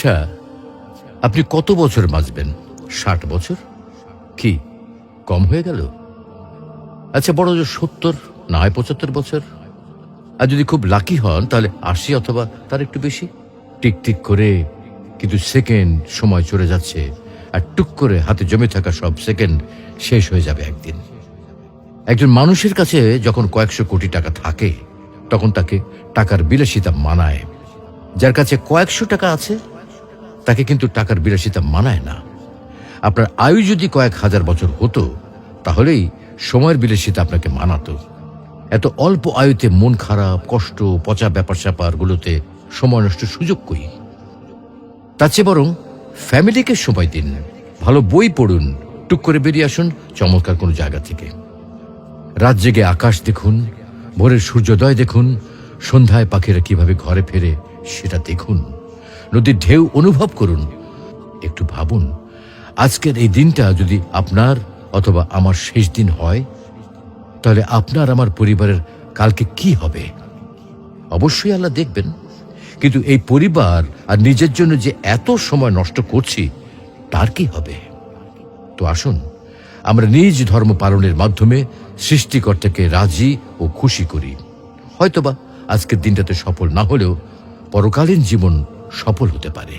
আচ্ছা, আপনি কত বছর বাঁচবেন? 60 বছর? কি কম হয়ে গেল? আচ্ছা, বড় জোর 70 না হয় 75 বছর। আর যদি খুব লাকি হন তাহলে 80 অথবা তার একটু বেশি। টিক টিক করে কিন্তু সেকেন্ড সময় চলে যাচ্ছে, আর টুক করে হাতে জমে থাকা সব সেকেন্ড শেষ হয়ে যাবে একদিন। একজন মানুষের কাছে যখন কয়েকশো কোটি টাকা থাকে তখন তাকে টাকার বিলাসিতা মানায়। যার কাছে কয়েকশো টাকা আছে তাকে কিন্তু টাকার বিলাসিতা মানায় না। আপনার আয়ু যদি কয়েক হাজার বছর হতো তাহলেই সময়ের বিলাসিতা আপনাকে মানাতো। এত অল্প আয়ুতে মন খারাপ, কষ্ট, পচা ব্যাপার স্যাপারগুলোতে সময় নষ্ট সুযোগ কই? তার চেয়ে বরং ফ্যামিলিকে সময় দিন, ভালো বই পড়ুন, টুক করে বেরিয়ে আসুন চমৎকার কোনো জায়গা থেকে। রাত জেগে আকাশ দেখুন, ভোরের সূর্যোদয় দেখুন, সন্ধ্যায় পাখিরা কিভাবে ঘরে ফেরে সেটা দেখুন, নদীর ঢেউ অনুভব করুন। একটু ভাবুন, আজকের এই দিনটা যদি আপনার অথবা আমার শেষ দিন হয় তাহলে আপনার আমার পরিবারের কালকে কি হবে? অবশ্যই আল্লাহ দেখবেন, কিন্তু এই পরিবার আর নিজের জন্য যে এত সময় নষ্ট করছি তার কি হবে? তো আসুন আমরা নিজ ধর্ম পালনের মাধ্যমে সৃষ্টিকর্তাকে রাজি ও খুশি করি। হয়তোবা আজকের দিনটাতে সফল না হলেও পরকালীন জীবন সফল হতে পারে।